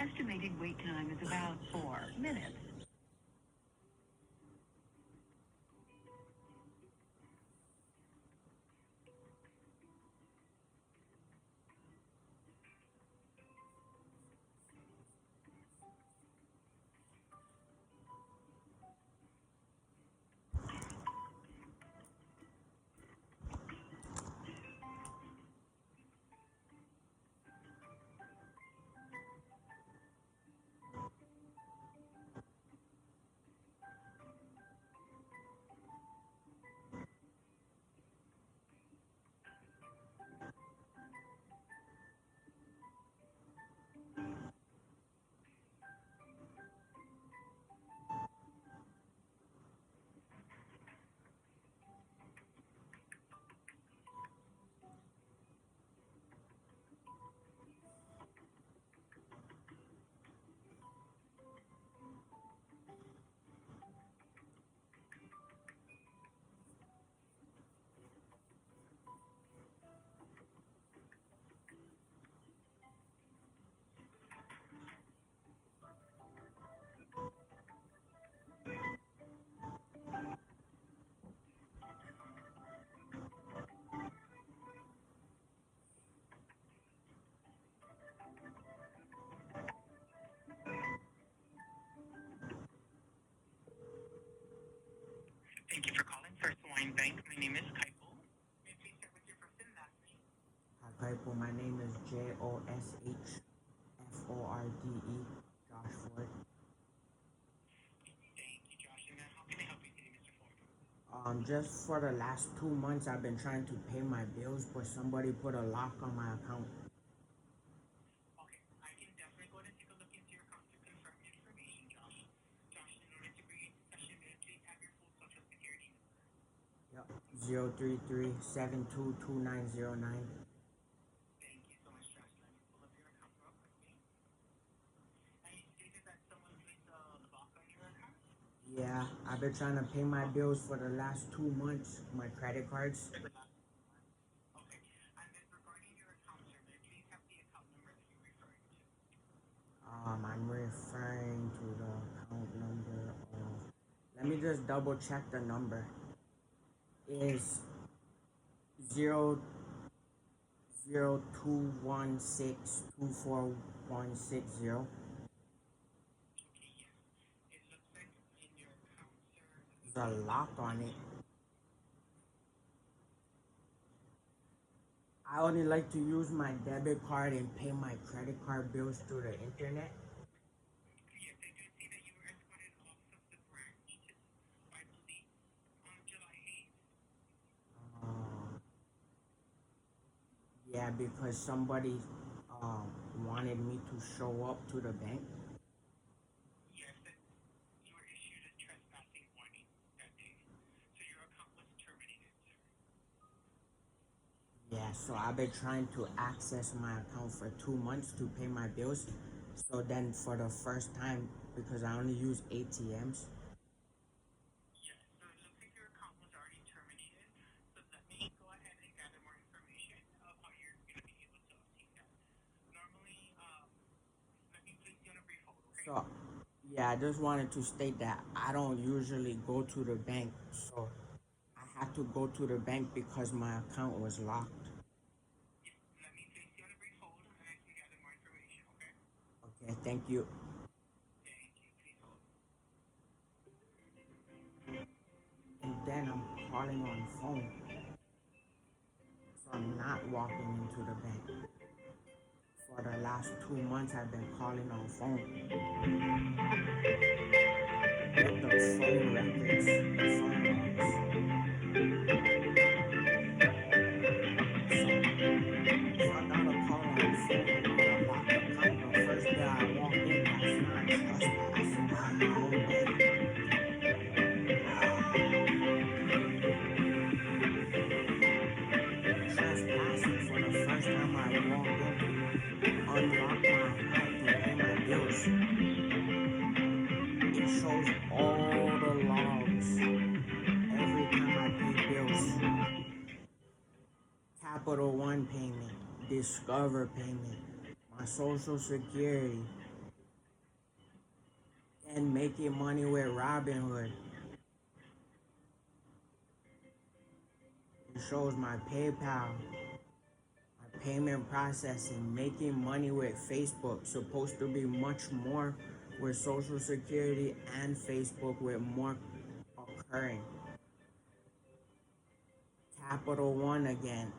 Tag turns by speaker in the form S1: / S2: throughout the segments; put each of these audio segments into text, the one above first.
S1: estimated wait time is about 4 minutes.
S2: Thank you for calling First Hawaiian Bank. My name is Kaipul. May I please start with your first and last name?
S3: Hi, people. My name is Joshforde, Josh Ford.
S2: Thank you, Josh. And how can I help you today, Mr. Ford?
S3: Just for the last 2 months, I've been trying to pay my bills, but somebody put a lock on my account.
S2: Okay, I can definitely go ahead and take a look into your account to confirm your information, Josh. Josh, in order to begin the session, may I please have your full social security number?
S3: Yep. 033722909.
S2: Thank you so much, Josh. Let me pull up your account real quickly. And you stated that someone placed a lock on your account?
S3: Yeah, I've been trying to pay my bills for the last 2 months, my credit cards.
S2: For the last 2 months. Okay. And then regarding your account, sir, may I please have the account number that you're referring to?
S3: I'm referring to the account number of. Let me just double check the number. Is 00216241160.
S2: Okay, yes. It looks like in your account, sir. Let me
S3: There's a
S2: take a
S3: lock
S2: look.
S3: on it. I only like to use my debit card and pay my credit card bills through the internet.
S2: Yes, I do see that you were escorted off of the branch by police on July 8th.
S3: Uh, yeah, because somebody um, wanted me to show up to the bank.
S2: Yes, that you were issued a trespassing warning that day. So your account was terminated, sir.
S3: Yeah, so I've been trying to access my account for 2 months to pay my bills. So then, for the first time, because I only use ATMs.
S2: Yes, so it looks like your account was already terminated. So let me go ahead and gather more information of how you're going to be able to obtain that. Normally, let me place you on a brief hold, okay?
S3: So, yeah, I just wanted to state that I don't usually go to the bank. So I had to go to the bank because my account was locked.
S2: Yes, let me place you on a brief hold and I can gather more information, okay?
S3: Okay, thank you.
S2: Thank you. Please hold.
S3: And then I'm calling on phone. So I'm not walking into the bank. For the last 2 months, I've been calling on phone. With the phone records, the phone logs. So if I got a call on phone about a locked account, the first day I walk in, that's not trespassing at my own bank. Trespassing for the first time I walk in to unlock my account to pay my bills. It shows all the logs every time I pay bills. Capital One payment, Discover payment, my social security, and making money with Robinhood. It shows my PayPal, my payment processing, making money with Facebook. Supposed to be much more with Social Security and Facebook with more occurring. Capital One again.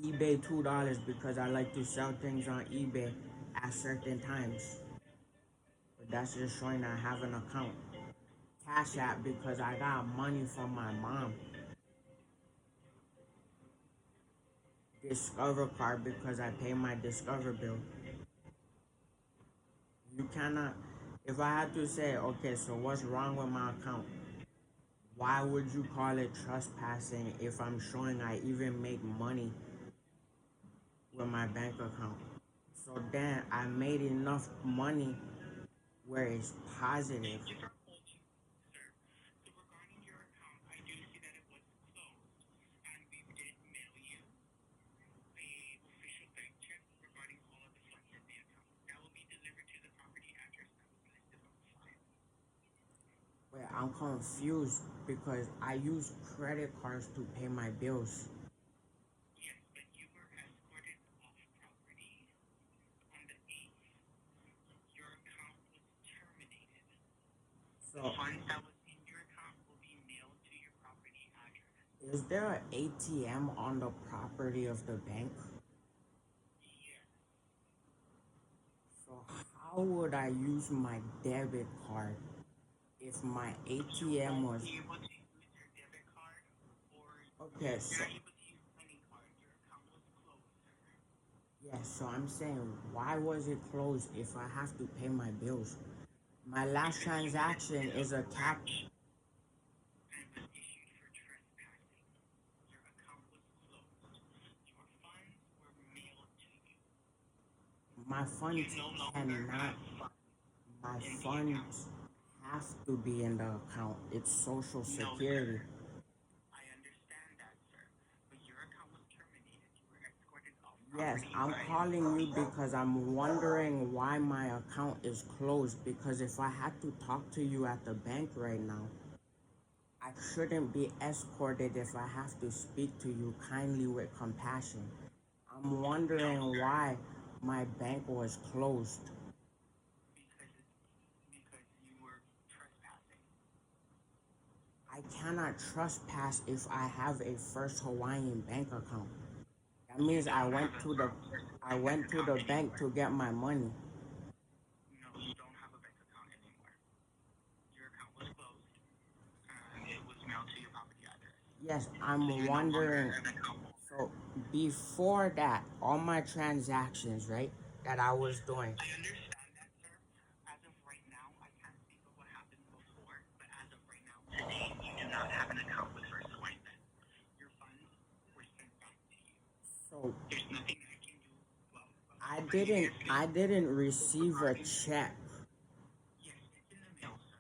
S3: eBay $2 because I like to sell things on eBay at certain times. But that's just showing I have an account. Cash App because I got money from my mom. Discover card because I pay my Discover bill. You cannot, if I had to say, okay, so what's wrong with my account? Why would you call it trespassing if I'm showing I even make money with my bank account? So then I made enough money where it's positive.
S2: Thank you for holding, sir. So regarding your account, I do see that it was closed, and we did mail you a official bank check regarding all of the funds in the account. That will be delivered to the property address that was listed on the file.
S3: Wait, I'm confused because I use credit cards to pay my bills.
S2: Yes, but you were escorted off property on the 8th. Your account was terminated. The
S3: So
S2: funds that was in your account will be mailed to your property address.
S3: is there an ATM on the property of the bank?
S2: Yes.
S3: So how would I use my debit card if my
S2: You
S3: ATM
S2: won't
S3: was
S2: be able to use your debit card or
S3: okay?
S2: you're
S3: So
S2: not able to use any card. Your account was closed, sir.
S3: yeah, so I'm saying why was it closed if I have to pay my bills? My last transaction is a cap.
S2: And was issued for trespassing. Your account was closed. Your funds were mailed to you.
S3: My
S2: You
S3: funds
S2: no longer
S3: cannot.
S2: have funds
S3: My
S2: in the account.
S3: funds have to be in the account. It's Social
S2: No,
S3: Security.
S2: sir. I understand that, sir. But your account was terminated. You were escorted off
S3: Yes,
S2: property
S3: I'm
S2: by
S3: calling you because I'm wondering why my account is closed. Because if I had to talk to you at the bank right now, I shouldn't be escorted if I have to speak to you kindly with compassion. I'm wondering why my bank was closed.
S2: because you were trespassing.
S3: I cannot trespass if I have a First Hawaiian bank account. That means I went to the bank to get my money.
S2: No, you don't have a bank account anymore. Your account was closed, and it was mailed to your property address.
S3: Yes,
S2: So
S3: I'm
S2: you're no
S3: wondering.
S2: longer an account holder.
S3: So before that, all my transactions, right, that I was doing,
S2: I understand that, sir. As of right now, I can't speak of what happened before, but as of right now, today, you do not have an account with First Hawaiian Bank. Your funds were sent back to you.
S3: so
S2: There's nothing I can do. Well,
S3: I didn't receive a check,
S2: yes, it's in the mail, sir.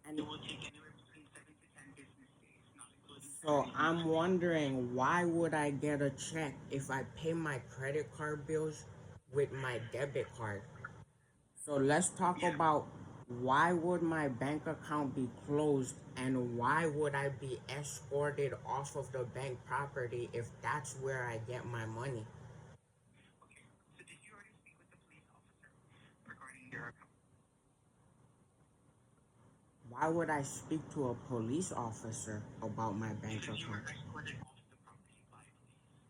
S3: and
S2: It will take anywhere between 7 to 10 business days, not including
S3: so
S2: Saturday.
S3: I'm wondering why would I get a check if I pay my credit card bills with my debit card? So let's talk about why would my bank account be closed and why would I be escorted off of the bank property if that's where I get my money?
S2: Okay, so did you already speak with the police officer regarding your account?
S3: Why would I speak to a police officer about my bank
S2: Because you were
S3: account?
S2: escorted off the property by police.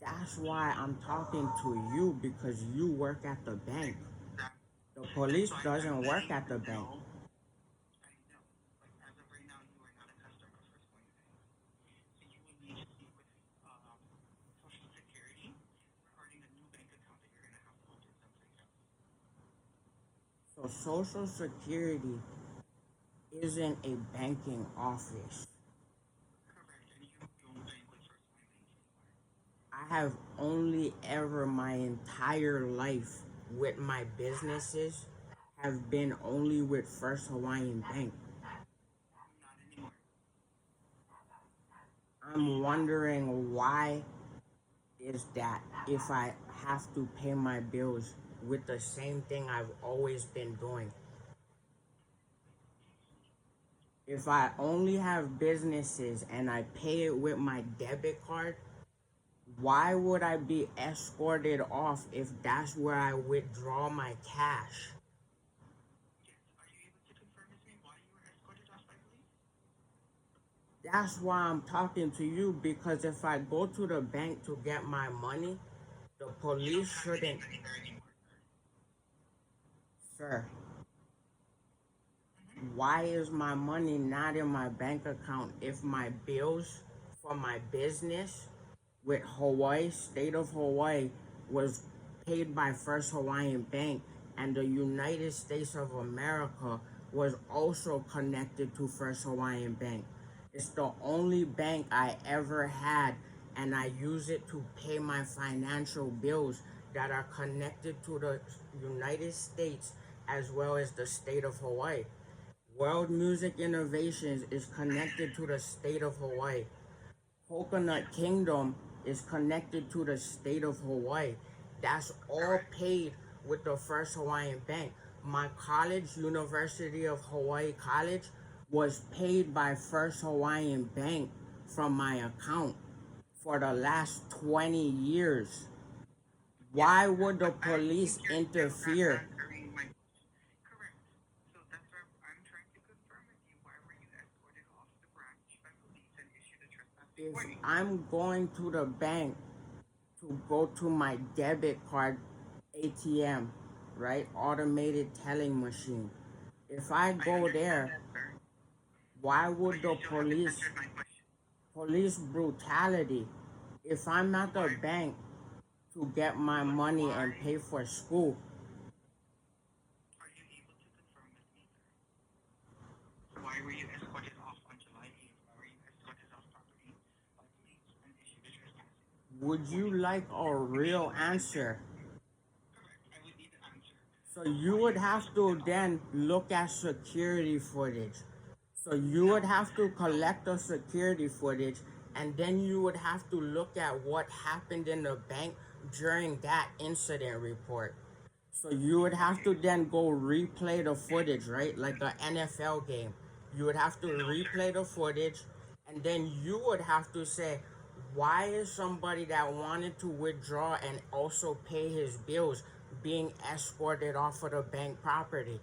S3: That's why I'm talking to you because you work at the bank.
S2: That,
S3: The police
S2: so I'm
S3: doesn't work
S2: letting
S3: at the
S2: you
S3: bank.
S2: know. I know, but as of right now, you are not a customer of First Hawaiian Bank. So you would need to speak with Social Security regarding a new bank account that you're going to have to open someplace else.
S3: So Social Security isn't a banking office.
S2: Correct, and you don't bank with First Hawaiian Bank anymore.
S3: I have only ever my entire life with my businesses have been only with First Hawaiian Bank.
S2: Not anymore.
S3: I'm wondering why is that if I have to pay my bills with the same thing I've always been doing. If I only have businesses and I pay it with my debit card, why would I be escorted off if that's where I withdraw my cash?
S2: Yes. Are you able to confirm with me why you were escorted off by police?
S3: That's why I'm talking to you, because if I go to the bank to get my money, the
S2: You don't
S3: police
S2: have any
S3: shouldn't.
S2: money there anymore.
S3: Sir, why is my money not in my bank account if my bills for my business with Hawaii, state of Hawaii, was paid by First Hawaiian Bank, and the United States of America was also connected to First Hawaiian Bank? It's the only bank I ever had, and I use it to pay my financial bills that are connected to the United States as well as the state of Hawaii. World Music Innovations is connected to the state of Hawaii. Coconut Kingdom is connected to the state of Hawaii. That's all paid with the First Hawaiian Bank. My college, University of Hawaii College, was paid by First Hawaiian Bank from my account for the last 20 years. Why would the
S2: I
S3: police
S2: think you're still not
S3: interfere?
S2: answering my question. Correct. So that's where I'm trying to confirm with you. Why were you escorted off the branch by police and issued a trespassing
S3: If
S2: warning?
S3: I'm going to the bank to go to my debit card ATM, right? Automated telling machine. If I
S2: I
S3: go
S2: understand
S3: there,
S2: that, sir.
S3: why
S2: But
S3: would
S2: you
S3: the
S2: still haven't answered my question.
S3: police brutality? If I'm at the
S2: Why?
S3: bank to get my
S2: But
S3: money
S2: why?
S3: and pay for school,
S2: Are you able to confirm with me, sir? Why were you escorted off on July 8th? Why were you escorted off property by police and issued a trespassing
S3: would you
S2: warning?
S3: like a real answer?
S2: Correct. I would need an answer.
S3: So you
S2: Why
S3: would
S2: you were
S3: have to
S2: escorted off?
S3: then look at security footage. So you would have to collect the security footage, and then you would have to look at what happened in the bank during that incident report. So you would have to then go replay the footage, right? Like an NFL game. You would have to
S2: No, sir.
S3: replay the footage, and then you would have to say, why is somebody that wanted to withdraw and also pay his bills being escorted off of the bank property?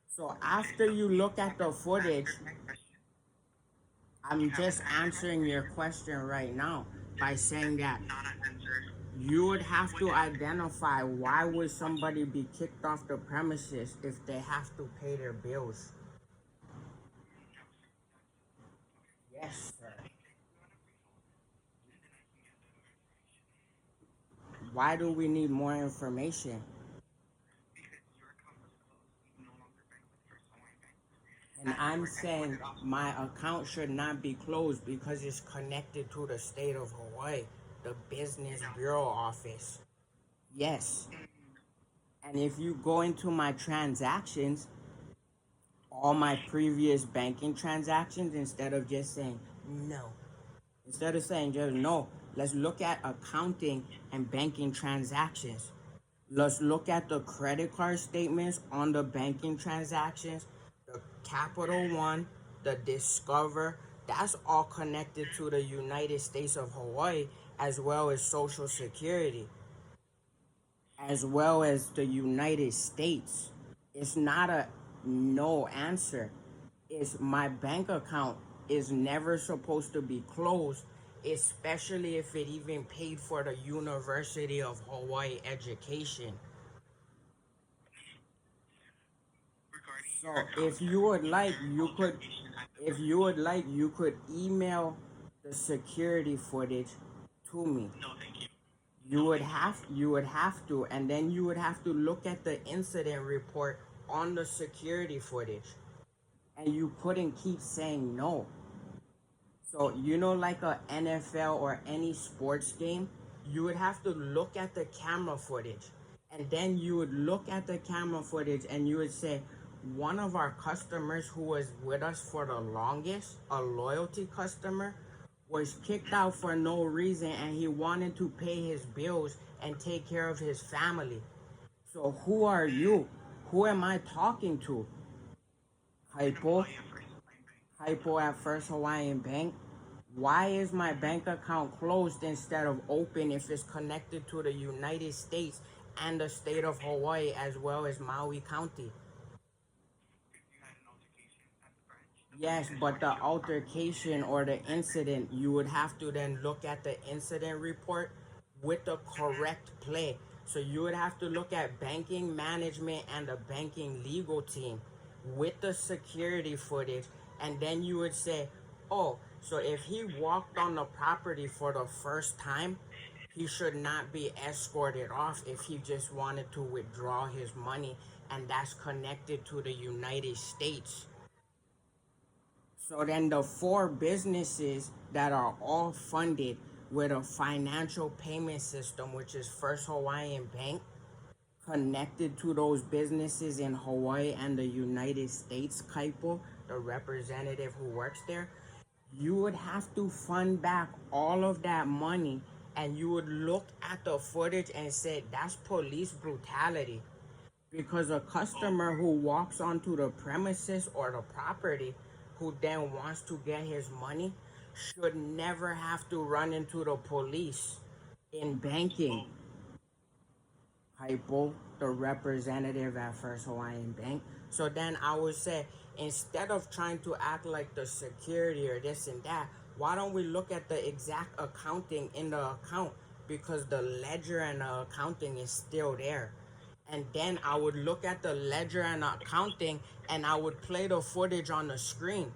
S3: So
S2: Okay,
S3: after
S2: so
S3: you
S2: you
S3: look at the
S2: haven't
S3: footage,
S2: answered my question. You
S3: I'm
S2: haven't
S3: just
S2: answered my
S3: answering your
S2: question.
S3: question right now by
S2: That
S3: saying
S2: is
S3: that
S2: not an answer.
S3: you would have
S2: Would
S3: to
S2: it?
S3: identify why
S2: Answer
S3: would
S2: the question.
S3: somebody be kicked off the premises if they have to pay their bills.
S2: No, sir. Okay.
S3: Yes, sir.
S2: Let me take you on a brief hold, and then I can get some more information.
S3: Why do we need more information?
S2: Because your account was closed, you no longer bank with First Hawaiian Bank,
S3: And
S2: and you
S3: I'm
S2: were
S3: saying
S2: escorted off.
S3: my account should not be closed because it's connected to the state of Hawaii, the business
S2: No.
S3: bureau office. Yes.
S2: Mm,
S3: And if you go into my transactions, all my previous banking transactions, instead of just saying no, instead of saying just no, let's look at accounting and banking transactions. Let's look at the credit card statements on the banking transactions, the Capital One, the Discover. That's all connected to the United States of Hawaii, as well as Social Security, as well as the United States. It's not a no answer. It's my bank account is never supposed to be closed, especially if it even paid for the University of Hawaii education.
S2: regarding
S3: So
S2: your account,
S3: if
S2: sir,
S3: you would
S2: is
S3: like,
S2: there
S3: you could,
S2: altercation at the
S3: if
S2: time?
S3: you would like, you could email the security footage to me.
S2: No, thank you.
S3: You
S2: No,
S3: would
S2: thank you.
S3: have, you would have to, and then you would have to look at the incident report on the security footage, and you couldn't keep saying no. So like a NFL or any sports game, you would have to look at the camera footage, and then you would look at the camera footage and you would say, one of our customers who was with us for the longest, a loyalty customer, was kicked out for no reason and he wanted to pay his bills and take care of his family. So who are you? Who am I talking to? Hypo? Hypo at First Hawaiian Bank? Why is my bank account closed instead of open if it's connected to the United States and the state of Hawaii as well as Maui County?
S2: You had an altercation at the branch.
S3: Yes, but the altercation or the incident, you would have to then look at the incident report with the correct play. So you would have to look at banking management and the banking legal team with the security footage. And then you would say, oh, so if he walked on the property for the first time, he should not be escorted off if he just wanted to withdraw his money and that's connected to the United States. So then the four businesses that are all funded with a financial payment system, which is First Hawaiian Bank, connected to those businesses in Hawaii and the United States, Kaipo, the representative who works there, you would have to fund back all of that money and you would look at the footage and say, that's police brutality. Because a customer who walks onto the premises or the property who then wants to get his money should never have to run into the police in banking. Hypo, the representative at First Hawaiian Bank. So then I would say, instead of trying to act like the security or this and that, why don't we look at the exact accounting in the account? Because the ledger and the accounting is still there. And then I would look at the ledger and accounting and I would play the footage on the screen.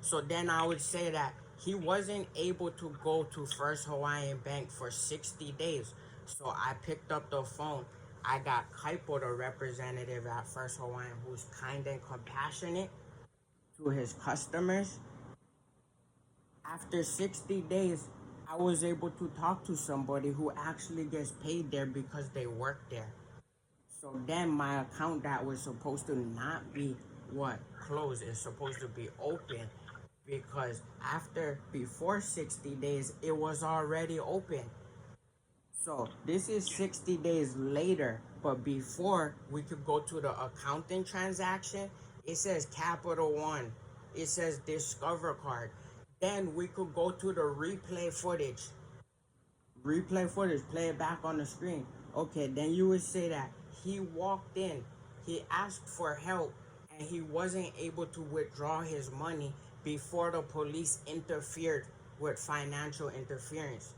S3: So then I would say that he wasn't able to go to First Hawaiian Bank for 60 days. So I picked up the phone. I got Kaipo, the representative at First Hawaiian, who's kind and compassionate to his customers. After 60 days, I was able to talk to somebody who actually gets paid there because they work there. So then my account that was supposed to not be closed is supposed to be open because before 60 days it was already open. So this is 60 days later, but before we could go to the accounting transaction, it says Capital One, it says Discover Card. Then we could go to the replay footage, play it back on the screen. Okay, then you would say that he walked in, he asked for help, and he wasn't able to withdraw his money before the police interfered with financial interference.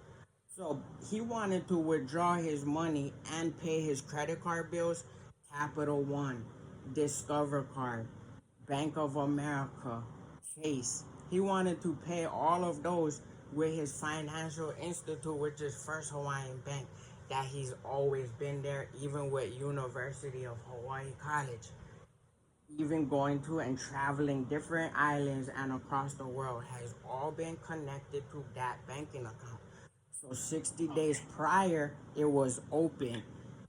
S3: So he wanted to withdraw his money and pay his credit card bills, Capital One, Discover Card, Bank of America, Chase. He wanted to pay all of those with his financial institute, which is First Hawaiian Bank, that he's always been there, even with University of Hawaii College. Even going to and traveling different islands and across the world has all been connected to that banking account. So 60 days prior, it was open.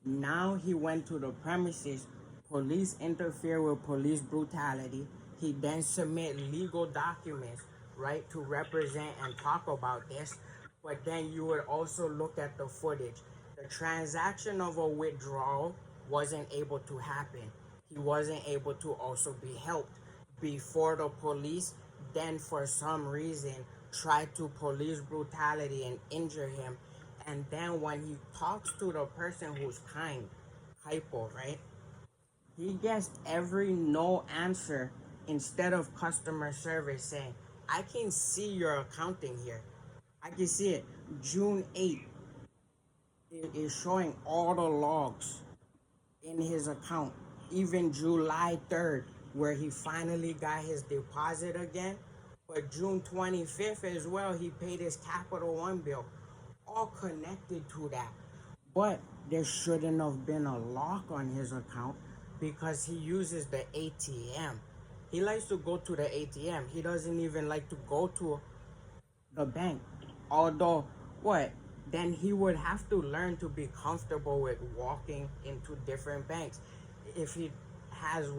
S3: Now he went to the premises. Police interfere with police brutality. He then submit legal documents, right, to represent and talk about this. But then you would also look at the footage. The transaction of a withdrawal wasn't able to happen. He wasn't able to also be helped before the police then for some reason tried to police brutality and injure him. And then when he talks to the person who's kind, Hypo, right? He gets every no answer instead of customer service saying, I can see your accounting here. I can see it. June 8th, it is showing all the logs in his account. Even July 3rd, where he finally got his deposit again. But June 25th as well, he paid his Capital One bill. All connected to that. But there shouldn't have been a lock on his account because he uses the ATM. He likes to go to the ATM. He doesn't even like to go to the bank. Although, then he would have to learn to be comfortable with walking into different banks. If he has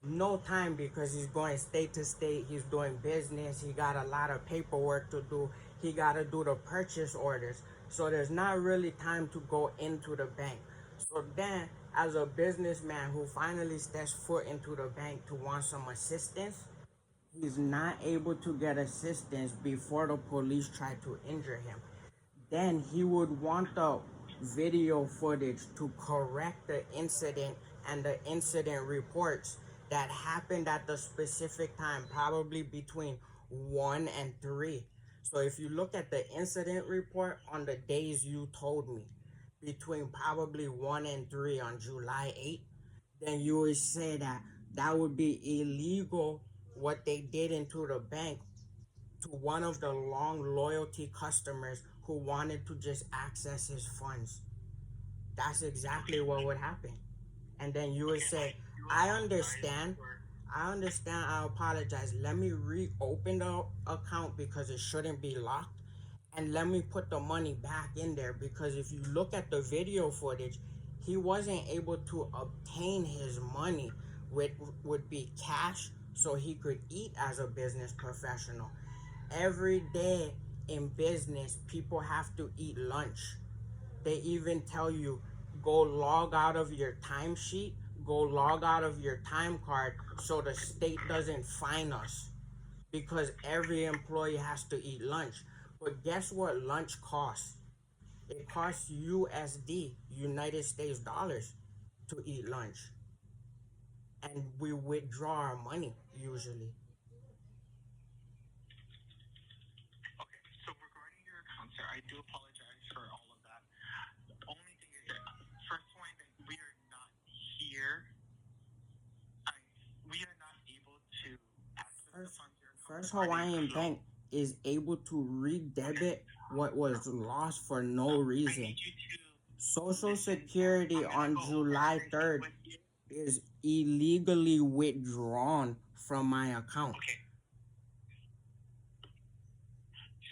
S3: no time because he's going state to state, he's doing business, he got a lot of paperwork to do, he got to do the purchase orders. So there's not really time to go into the bank. So then as a businessman who finally steps foot into the bank to want some assistance, he's not able to get assistance before the police try to injure him. Then he would want the video footage to correct the incident and the incident reports that happened at the specific time, probably between 1 and 3. So if you look at the incident report on the days you told me, between probably 1 and 3 on July 8th, then you would say that that would be illegal what they did into the bank to one of the long loyalty customers who wanted to just access his funds. That's exactly what would happen. And then you would say, I understand, I apologize. Let me reopen the account because it shouldn't be locked. And let me put the money back in there because if you look at the video footage, he wasn't able to obtain his money, which would be cash, so he could eat as a business professional. Every day in business, people have to eat lunch. They even tell you, go log out of your timesheet, go log out of your time card so the state doesn't fine us because every employee has to eat lunch. But guess what lunch costs? It costs USD, United States dollars, to eat lunch. And we withdraw our money usually.
S2: Okay, so regarding your account, sir, I do apologize for all of that. The only thing is that First Hawaiian Bank, we are not here. We are not able to access the funds.
S3: First Hawaiian Bank is able to redebit what was lost for no reason. Social Security on July 3rd is illegally withdrawn from my account.
S2: Okay.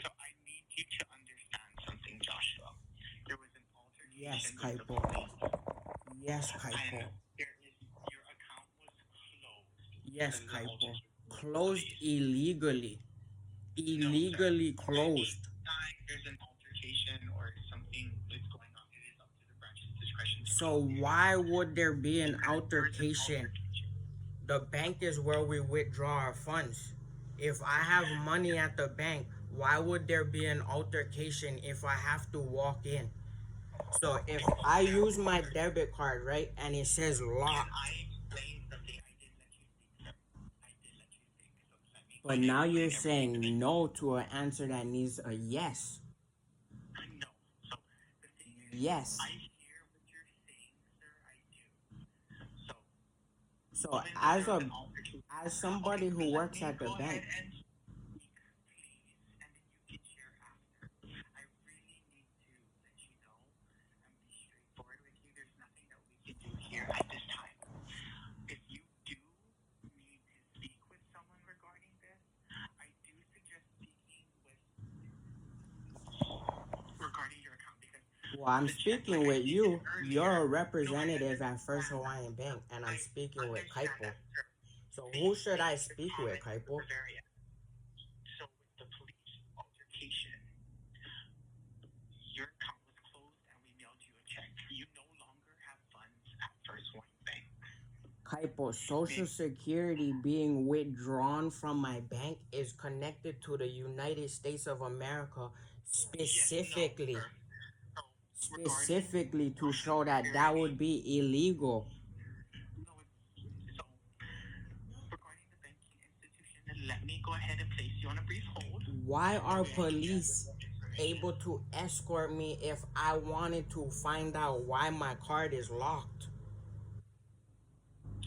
S2: So I need you to understand something, Joshua. There was an altercation.
S3: Yes,
S2: with the
S3: Kaipo.
S2: police.
S3: Yes, Kaipo.
S2: And your account was closed.
S3: Yes,
S2: because of the
S3: Kaipo.
S2: altercation with the
S3: Closed
S2: police.
S3: illegally. Illegally closed.
S2: Anytime there's an altercation or something that's going on, it is up to the branch's discretion.
S3: So why would there be an altercation? The bank is where we withdraw our funds. If I have money at the bank, why would there be an altercation if I have to walk in? So if I use my debit card, right, and it says locked.
S2: I explained something. I did let you speak, sir. I did let you speak. So let me.
S3: But now you're saying no to an answer that needs a yes.
S2: No. So the thing is,
S3: Yes.
S2: I hear what you're saying, sir. I do.
S3: So as somebody who works at the bank, well, I'm speaking with you. You're a representative at First Hawaiian Bank, and I'm speaking with Kaipo. So who should I speak with, Kaipo?
S2: So with the police altercation, your account was closed and we mailed you a check. You no longer have funds at First Hawaiian Bank.
S3: Kaipo, Social Security being withdrawn from my bank is connected to the United States of America specifically. Specifically to show that that would be illegal.
S2: So, regarding the banking institution, let me go ahead and place you on a brief hold.
S3: Why are police able to escort me if I wanted to find out why my card is locked?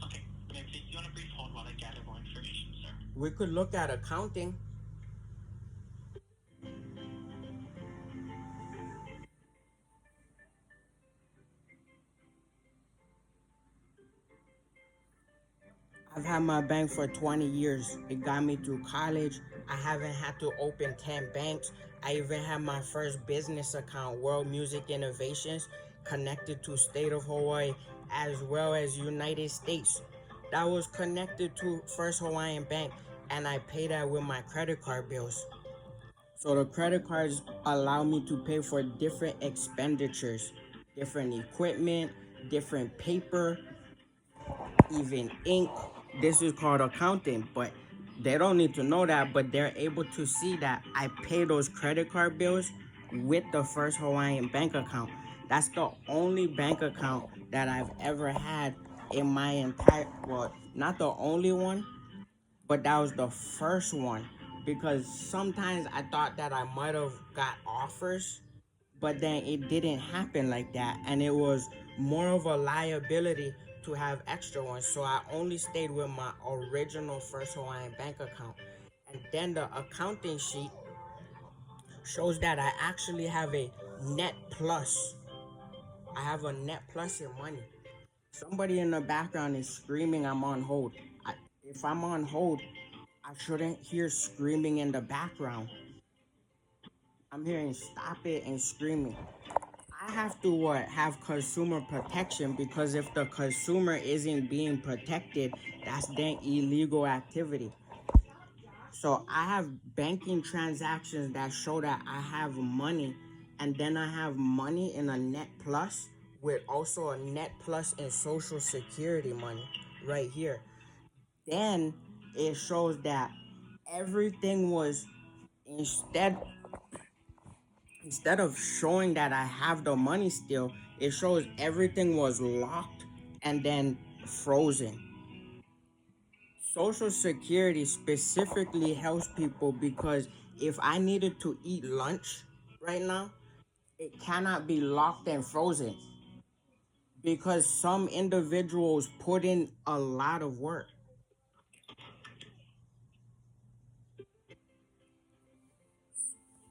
S2: Okay, I'm going to place you on a brief hold while I gather more information, sir.
S3: We could look at accounting. I've had my bank for 20 years. It got me through college. I haven't had to open 10 banks. I even had my first business account, World Music Innovations, connected to State of Hawaii as well as United States. That was connected to First Hawaiian Bank, and I pay that with my credit card bills. So the credit cards allow me to pay for different expenditures, different equipment, different paper, even ink. This is called accounting, but they don't need to know that, but they're able to see that I pay those credit card bills with the First Hawaiian bank account. That's the only bank account that I've ever had in my entire, well, not the only one, but that was the first one, because sometimes I thought that I might have got offers, but then it didn't happen like that, and it was more of a liability to have extra ones. So I only stayed with my original First Hawaiian bank account. And then the accounting sheet shows that I actually have a net plus. I have a net plus in money. Somebody in the background is screaming I'm on hold. If I'm on hold, I shouldn't hear screaming in the background. I'm hearing stop it and screaming. I have to have consumer protection, because if the consumer isn't being protected, that's then illegal activity. So I have banking transactions that show that I have money, and then I have money in a net plus with also a net plus in Social Security money right here. Then it shows that everything was, instead instead of showing that I have the money still, it shows everything was locked and then frozen. Social Security specifically helps people, because if I needed to eat lunch right now, it cannot be locked and frozen, because some individuals put in a lot of work.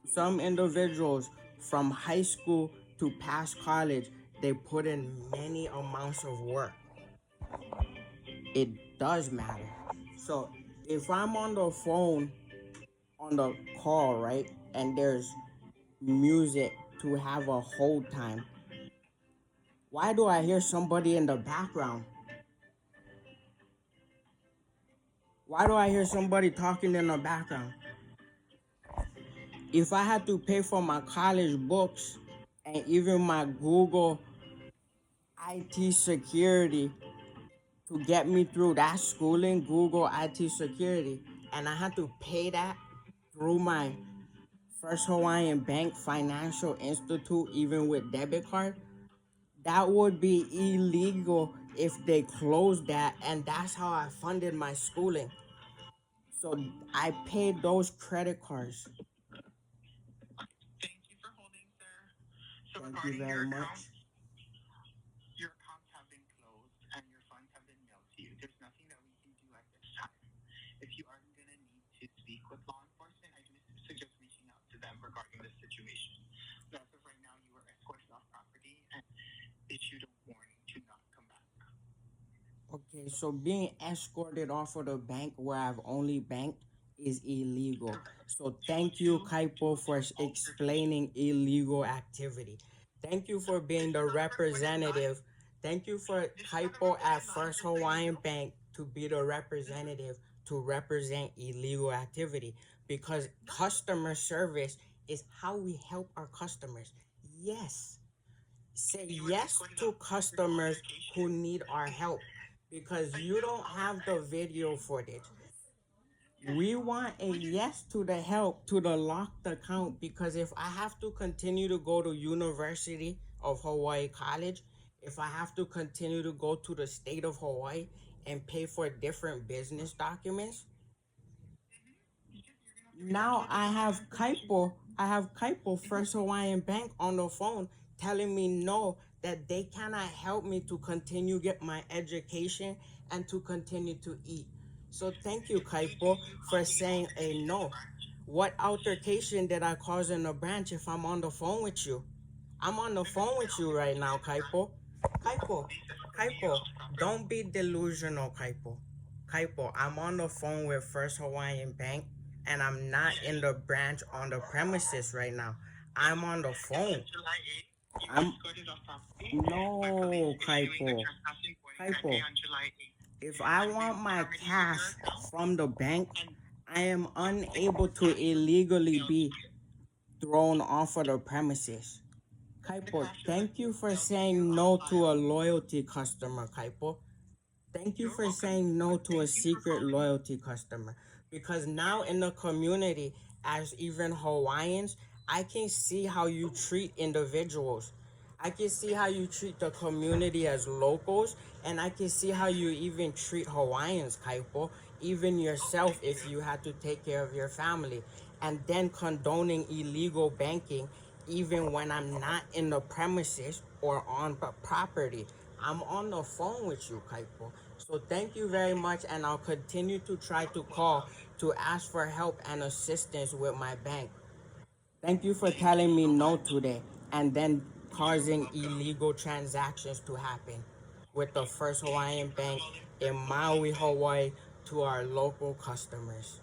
S3: Some individuals from high school to past college, they put in many amounts of work. It does matter. So if I'm on the phone on the call, right, and there's music to have a hold time, why do I hear somebody in the background? Why do I hear somebody talking in the background? If I had to pay for my college books and even my Google IT security to get me through that schooling, Google IT security, and I had to pay that through my First Hawaiian Bank Financial Institute, even with debit card, that would be illegal if they closed that, and that's how I funded my schooling. So I paid those credit cards.
S2: Thank you for holding, sir. So
S3: Thank you
S2: regarding
S3: very much.
S2: your accounts have been closed and your funds have been mailed to you. There's nothing that we can do at this time. If you are going to need to speak with law enforcement, I do suggest reaching out to them regarding this situation. But as of right now, you were escorted off property and issued a warning to not come back.
S3: Okay, so being escorted off of the bank where I've only banked is illegal. So thank you, Kaipo, for explaining illegal activity. Thank you for being the representative. Thank you for Kaipo at First Hawaiian Bank to be the representative to represent illegal activity, because customer service is how we help our customers. Yes. Say yes to customers who need our help, because you don't have the video footage. We want a yes to the help to the locked account, because if I have to continue to go to University of Hawaii College, if I have to continue to go to the state of Hawaii and pay for different business documents, now I have Kaipo First Hawaiian Bank on the phone telling me no, that they cannot help me to continue get my education and to continue to eat. So thank you, Kaipo, for saying a no. What altercation did I cause in the branch if I'm on the phone with you? I'm on the phone with you right now, Kaipo. Kaipo, don't be delusional, Kaipo. Kaipo, I'm on the phone with First Hawaiian Bank, and I'm not in the branch on the premises right now. I'm on the phone. I'm no, Kaipo. Kaipo, if I want my cash from the bank, I am unable to illegally be thrown off of the premises. Kaipo, thank you for saying no to a loyalty customer, Kaipo. Thank you for saying no to a secret loyalty customer. Because now in the community, as even Hawaiians, I can see how you treat individuals. I can see how you treat the community as locals, and I can see how you even treat Hawaiians, Kaipo, even yourself if you had to take care of your family. And then condoning illegal banking even when I'm not in the premises or on the property. I'm on the phone with you, Kaipo. So thank you very much, and I'll continue to try to call to ask for help and assistance with my bank. Thank you for telling me no today and then causing illegal transactions to happen with the First Hawaiian Bank in Maui, Hawaii to our local customers.